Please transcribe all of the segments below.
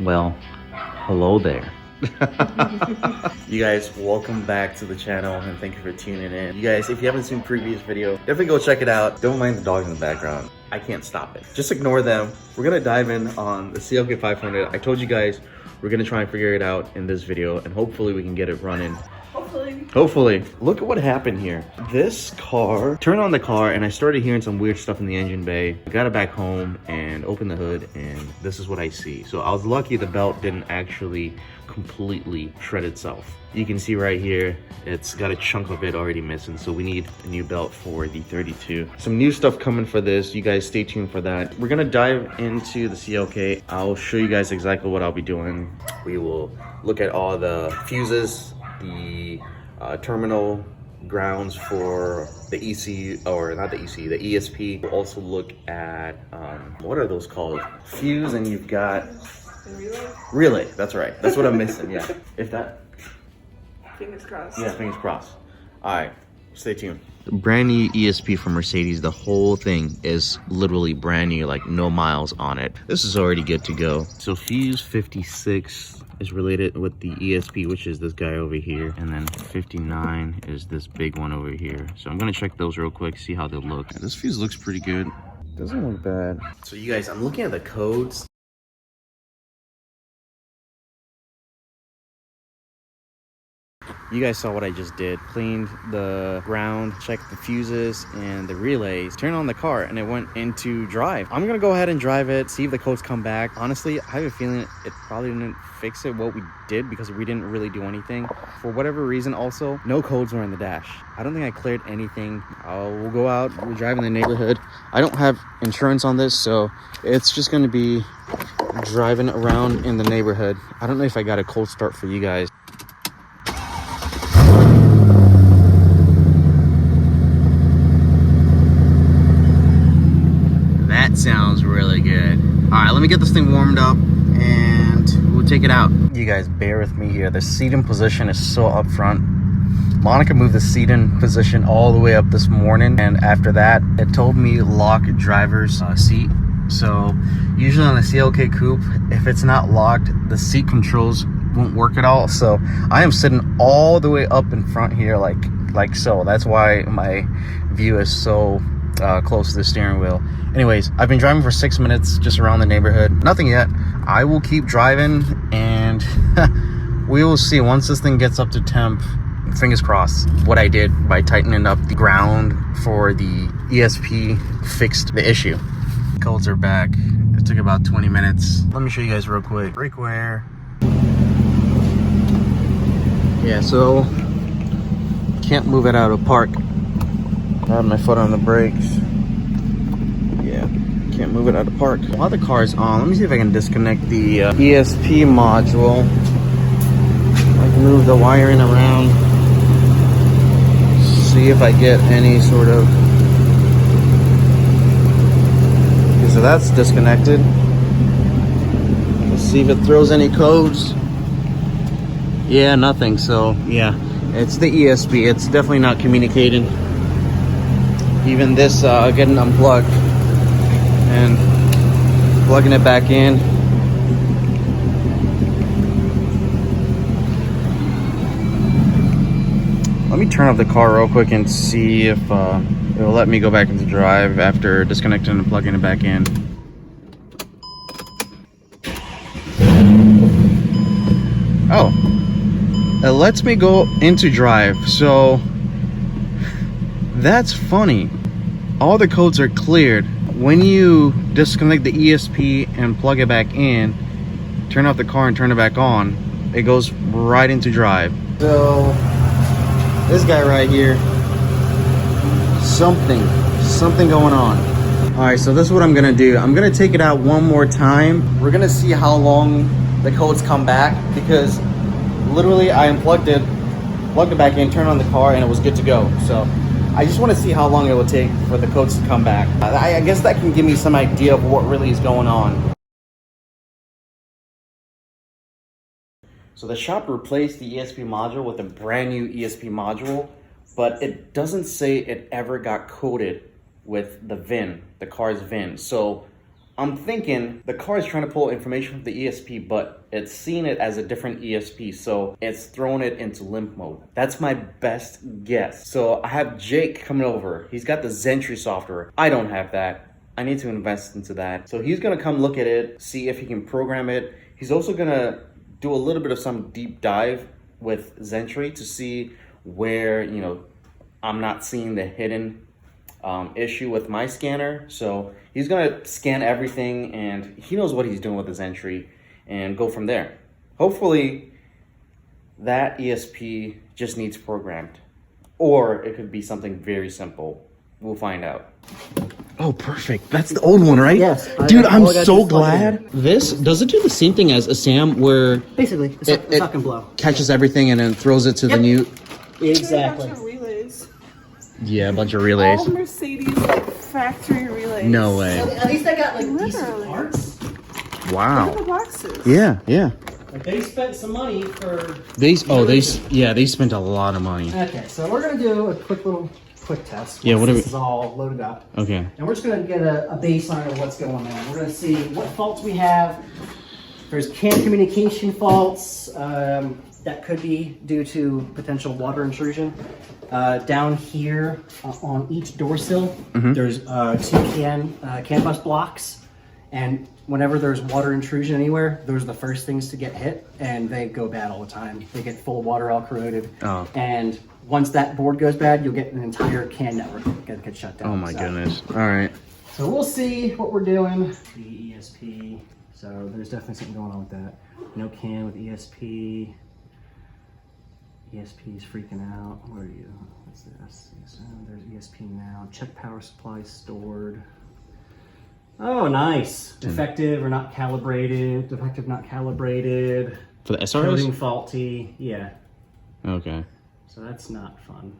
Well, hello there. You guys, welcome back to the channel and thank you for tuning in. You guys, if you haven't seen previous video, definitely go check it out. Don't mind the dogs in the background. I can't stop it. Just ignore them. We're gonna dive in on the CLK500. I told you guys we're gonna try and figure it out in this video and hopefully we can get it running. Hopefully. Look at what happened here. This car, turned on the car and I started hearing some weird stuff in the engine bay. I got it back home and opened the hood and this is what I see. So I was lucky the belt didn't actually completely shred itself. You can see right here, it's got a chunk of it already missing. So we need a new belt for the 32. Some new stuff coming for this. You guys stay tuned for that. We're gonna dive into the CLK. I'll show you guys exactly what I'll be doing. We will look at all the fuses, the terminal grounds for the EC, or not the EC, the ESP. We'll also look at, what are those called? Fuse, and you've got... Relay, that's right. That's what I'm missing, yeah. If that... Fingers crossed. Yeah, fingers crossed. All right, stay tuned. Brand new ESP from Mercedes. The whole thing is literally brand new, like no miles on it. This is already good to go. So fuse 56 is related with the ESP, which is this guy over here. And then 59 is this big one over here. So I'm gonna check those real quick, see how they look. This fuse looks pretty good. Doesn't look bad. So you guys, I'm looking at the codes. You guys saw what I just did. Cleaned the ground, checked the fuses and the relays, turned on the car, and it went into drive. I'm gonna go ahead and drive it, see if the codes come back. Honestly, I have a feeling it probably didn't fix it what we did because we didn't really do anything. For whatever reason also, no codes were in the dash. I don't think I cleared anything. We'll go out, we'll drive in the neighborhood. I don't have insurance on this, so it's just gonna be driving around in the neighborhood. I don't know if I got a cold start for you guys. Sounds really good. All right, let me get this thing warmed up and we'll take it out. You guys bear with me here. The seating position is so up front. Monica moved the seating position all the way up this morning, and after that it told me lock driver's seat. So usually on the CLK coupe, if it's not locked, the seat controls won't work at all. So I am sitting all the way up in front here like so. That's why my view is so close to the steering wheel. Anyways, I've been driving for 6 minutes just around the neighborhood. Nothing yet. I will keep driving and we will see once this thing gets up to temp. Fingers crossed. What I did by tightening up the ground for the ESP fixed the issue. Codes are back. It took about 20 minutes. Let me show you guys real quick. Brake wear. Yeah, so can't move it out of park. I have my foot on the brakes. Yeah, can't move it out of park. While the car is on, let me see if I can disconnect the ESP module. I can move the wiring around. See if I get any sort of... Okay, so that's disconnected. Let's see if it throws any codes. Yeah, nothing. So yeah, it's the ESP. It's definitely not communicating. Even this getting unplugged and plugging it back in. Let me turn off the car real quick and see if it'll let me go back into drive after disconnecting and plugging it back in. Oh, it lets me go into drive. So that's funny. All the codes are cleared. When you disconnect the ESP and plug it back in, turn off the car and turn it back on, it goes right into drive. So this guy right here, something going on. All right, so this is what I'm gonna do. I'm gonna take it out one more time. We're gonna see how long the codes come back, because literally I unplugged it, plugged it back in, turned on the car, and it was good to go. So I just want to see how long it will take for the codes to come back. I guess that can give me some idea of what really is going on. So the shop replaced the ESP module with a brand new ESP module, but it doesn't say it ever got coded with the VIN, the car's VIN. So I'm thinking the car is trying to pull information from the ESP, but it's seeing it as a different ESP, so it's throwing it into limp mode. That's my best guess. So I have Jake coming over. He's got the Zentry software. I don't have that. I need to invest into that. So he's gonna come look at it, see if he can program it. He's also gonna do a little bit of some deep dive with Zentry to see where, you know, I'm not seeing the hidden issue with my scanner. So he's gonna scan everything, and he knows what he's doing with his entry, and go from there. Hopefully that ESP just needs programmed, or it could be something very simple. We'll find out. Oh, perfect. That's the old one, right? Yes. Dude, I'm so glad. This, does it do the same thing as a SAM where Basically, it's suck and blow. catches everything and then throws it to the new... Exactly. A bunch of relays. Yeah, a bunch of relays. All Mercedes like factory relays. No way. At least I got like decent Literally. parts. Wow. Look at the boxes. Yeah, yeah. Like they spent some money for. They spent a lot of money. Okay, so we're gonna do a quick test. Yeah, what are we- This is all loaded up, Okay. and we're just gonna get a baseline of what's going on. We're gonna see what faults we have. There's CAN communication faults. That could be due to potential water intrusion. Down here on each door sill, there's 2 CAN bus blocks, and whenever there's water intrusion anywhere, those are the first things to get hit, and they go bad all the time. They get full of water, all corroded. Oh. And once that board goes bad, you'll get an entire CAN network get shut down. Oh my So- goodness. All right. So we'll see what we're doing. The ESP. So there's definitely something going on with that. No CAN with ESP. ESP is freaking out. Where are you? What's this? There's ESP now. Check power supply stored. Oh, nice. Defective or not calibrated. Defective, not calibrated. For the Coding SRS? faulty. Yeah. Okay. So that's not fun.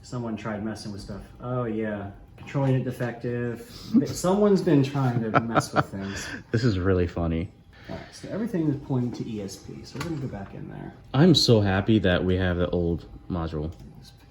Someone tried messing with stuff. Oh yeah. Control unit defective. Someone's been trying to mess with things. This is really funny. Alright, so everything is pointing to ESP. So we're gonna go back in there. I'm so happy that we have the old module.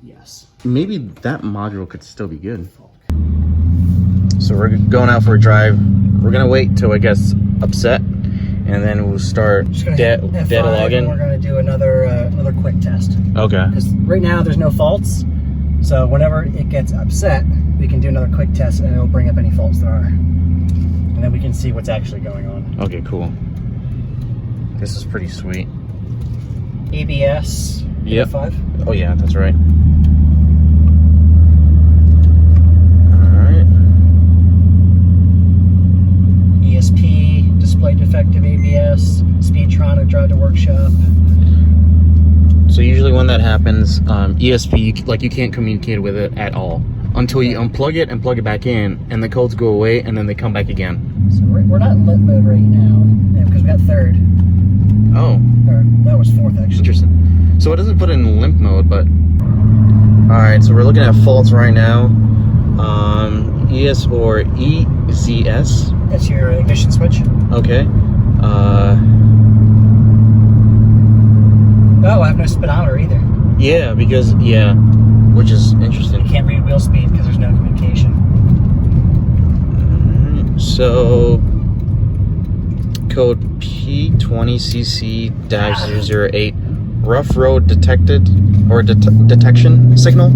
Yes. Maybe that module could still be good. So we're going out for a drive. We're gonna wait till it gets upset, and then we'll start data We're logging. gonna do another quick test. Okay. Because right now there's no faults. So whenever it gets upset, we can do another quick test and it'll bring up any faults there are. And then we can see what's actually going on. Okay, cool. This is pretty sweet. ABS. Yep. 5. Oh yeah, that's right. Alright. ESP, display defective ABS, Speedtronic, drive to workshop. So usually when that happens, ESP, like you can't communicate with it at all until you unplug it and plug it back in, and the codes go away and then they come back again. So we're not in limp mode right now, yeah, because we got third. Oh, Or that was fourth actually. interesting. So it doesn't put it in limp mode, but all right. So we're looking at faults right now. ES or EZS. That's your ignition switch. Okay. Oh, I have no speedometer either. Yeah, because which is interesting. You can't read wheel speed because there's no communication. So code P20CC-008, rough road detected or detection signal.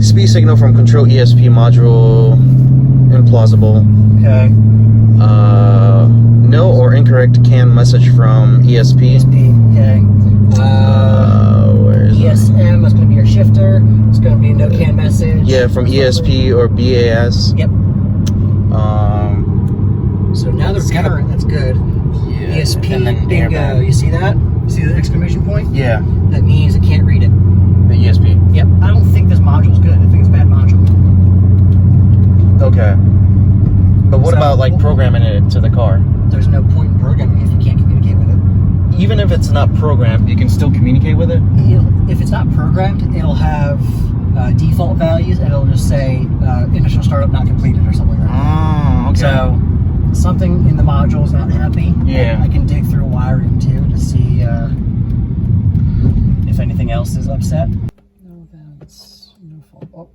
Speed signal from control ESP module implausible. Okay. No or incorrect CAN message from ESP. Okay. Where is it? ESM is going to be your shifter. It's going to be a no CAN message. Yeah, from ESP or BAS. Yep. So now they're current. That's good. Yeah. ESP, And then bingo. airbag. You see that? You see the exclamation point? Yeah, That means it can't read it. the ESP. Yep. I don't think this module's good. I think it's a bad module. Okay. But what So- about like programming it to the car? There's no point in programming if you can't communicate with it. Even if it's not programmed, you can still communicate with it? If it's not programmed, it'll have default values, and it'll just say initial startup not completed or something like that. Oh, okay. So something in the module is not happy. Yeah. I can dig through wiring too to see if anything else is upset. No, that's no fault. Oh,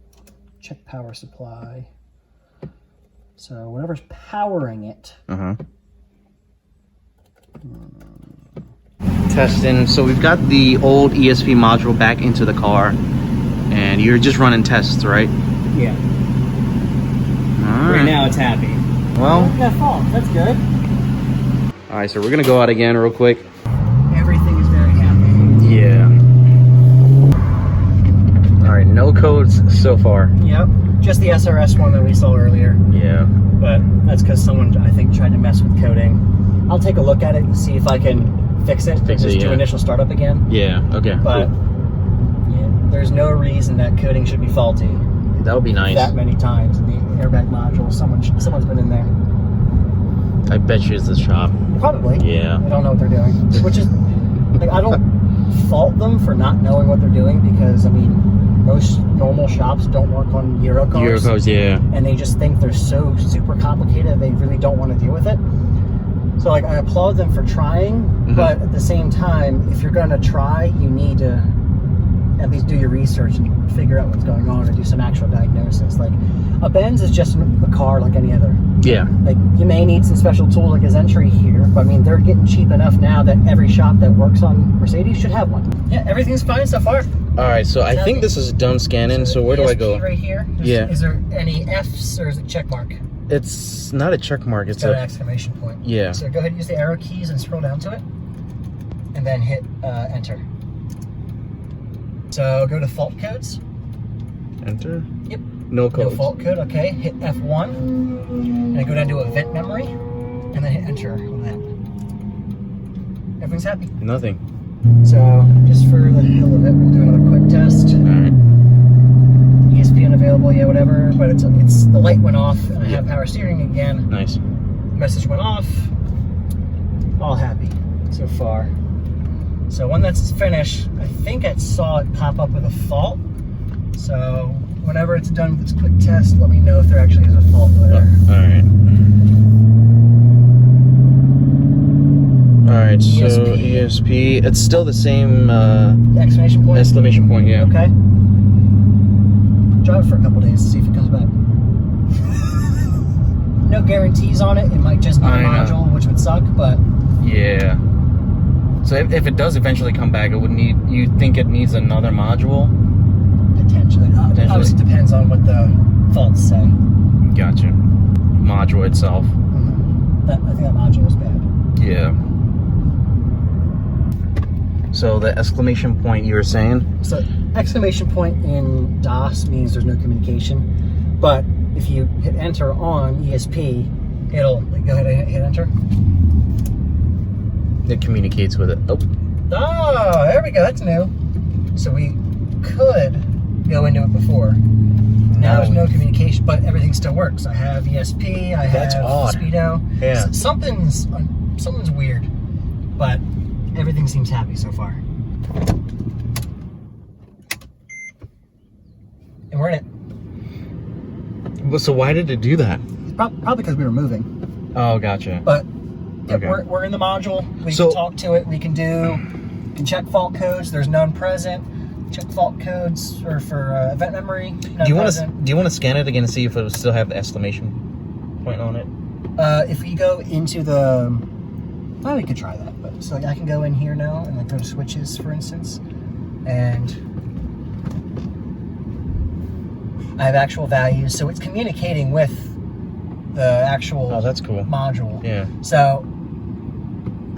check power supply. So whatever's powering it. Testing. So we've got the old ESP module back into the car, and you're just running tests, right? Yeah. All Right now it's happy. Well, That fault. That's good. all right. So we're gonna go out again real quick. Everything is very happy. Yeah. All right. No codes so far. Yep. Just the SRS one that we saw earlier. Yeah. But that's because someone, I think, tried to mess with coding. I'll take a look at it and see if I can fix it. Fix it, just do yeah. initial startup again. Yeah. Okay. But cool. yeah, there's no reason that coding should be faulty That would be nice. that many times in the airbag module. Someone's been in there. I bet you it's the shop. Probably. Yeah. They don't know what they're doing. Which is, like, I don't fault them for not knowing what they're doing because, I mean, most normal shops don't work on Euro cars. Eurocodes, yeah. And they just think they're so super complicated they really don't want to deal with it. So, like, I applaud them for trying, but at the same time, if you're going to try, you need to at least do your research and figure out what's going on or do some actual diagnosis. Like, a Benz is just a car like any other. Yeah. Like, you may need some special tools like his entry here, but I mean, they're getting cheap enough now that every shop that works on Mercedes should have one. Yeah, everything's fine so far. All right. So I think this is done scanning. So where do I go? Right here. Yeah. Is there any F's or is it check mark? It's not a check mark. It's Got an a exclamation point. yeah. So go ahead and use the arrow keys and scroll down to it, and then hit enter. So go to fault codes. Enter. Yep. No No codes. fault code. Okay. Hit F1, and then go down to event memory, and then hit enter on that. Everything's happy. Nothing. So just for the hell of it, we'll do another quick test. All right. ESP unavailable, yeah, whatever. But it's the light went off, and I have power steering again. Nice. Message went off. All happy so far. So when that's finished, I think I saw it pop up with a fault. So whenever it's done with this quick test, let me know if there actually is a fault there. All right. All right. So ESP. It's still the same Exclamation point. exclamation point. Yeah. Okay. Drive it for a couple days to see if it comes back. No guarantees on it. It might just be a module, which would suck, but Yeah. So if it does eventually come back, it would need. You think it needs another module? potentially. Obviously, it depends on what the faults say. Gotcha. Module itself. I think that module is bad. Yeah. So the exclamation point you were saying? So exclamation point in DOS means there's no communication, but if you hit enter on ESP, it'll go ahead and hit enter. It communicates with it. Oh. Oh, there we go. That's new. So we could go into it before. Now there's no communication, but everything still works. I have ESP. I have odd. Speedo. Yeah. So something's weird, but everything seems happy so far. And we're in it. Well, so why did it do that? Probably because we were moving. Oh, gotcha. But yeah, Okay. we're in the module. We can talk to it. We can check fault codes. There's none present. Check fault codes or for event memory. Do you want to scan it again and see if it will still have the exclamation point on it? If we go into the, well, we could try that. But so I can go in here now and go to switches, for instance, and I have actual values. So it's communicating with the actual that's cool. module. Yeah. So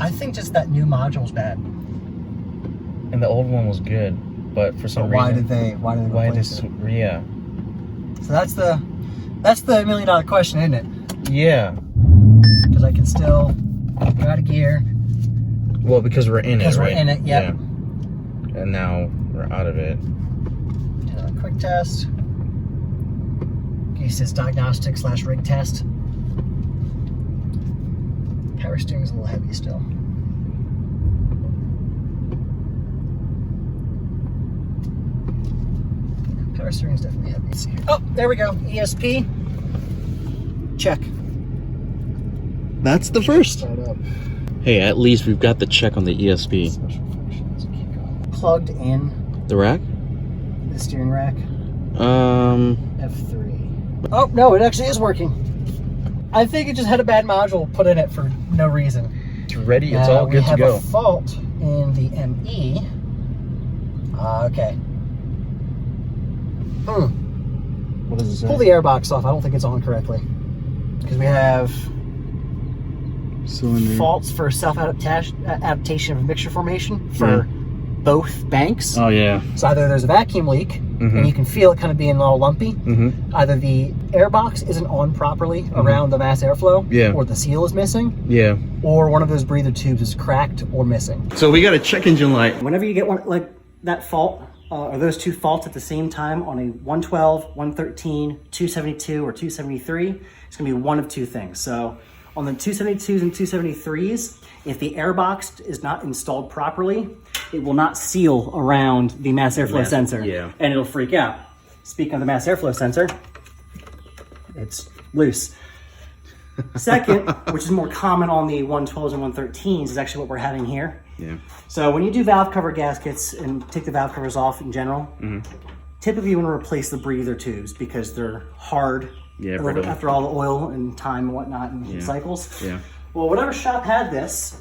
I think just that new module's bad. And the old one was good, but for some reason. Why did they replace it? Yeah. So that's the $1 million question, isn't it? Yeah. Because I can still go out of gear. Well, because we're in it, right? Because we're in it, yep. Yeah. And now we're out of it. Do a quick test. He says diagnostic / rig test. Power steering is a little heavy still. Power steering is definitely heavy. Let's see here. Oh, there we go. ESP. Check. That's the first. Start up. Hey, at least we've got the check on the ESP. Special functions. Keep going. Plugged in The rack? the steering rack. Um. F3. Oh, no, it actually is working. I think it just had a bad module put in it for no reason. It's ready. It's all good to We go. have a fault in the ME. Okay. What does it say? Pull the airbox off. I don't think it's on correctly. Because we have cylinder faults for self-adaptation of mixture formation for both banks. Oh yeah. So either there's a vacuum leak, and you can feel it kind of being all lumpy. Either the airbox isn't on properly around the mass airflow, or the seal is missing, or one of those breather tubes is cracked or missing. So we got a check engine light. Whenever you get one like that fault, or those two faults at the same time on a 112, 113, 272, or 273, it's gonna be one of two things. So on the 272s and 273s, if the airbox is not installed properly, it will not seal around the mass airflow sensor, and it'll freak out. Speaking of the mass airflow sensor, it's loose. Second, which is more common on the 112s and 113s, is actually what we're having here. So when you do valve cover gaskets and take the valve covers off in general, typically you want to replace the breather tubes because they're hard after all the oil and time and whatnot and cycles. Well, whatever shop had this,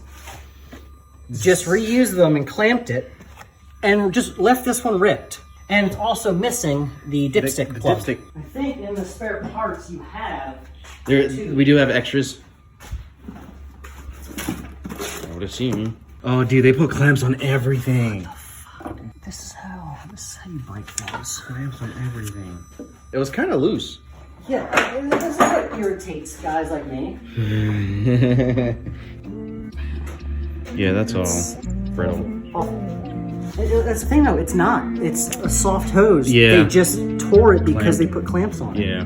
just reused them and clamped it and just left this one ripped. And it's also missing the dipstick plug. I think in the spare parts you have... We do have extras. I would assume. Oh, dude, they put clamps on everything. This is how you break things. Clamps on everything. It was kind of loose. Yeah, this is what irritates guys like me. Yeah, that's all brittle. That's the thing though, it's not. It's a soft hose. Yeah. They just tore it because they put clamps on it. Yeah.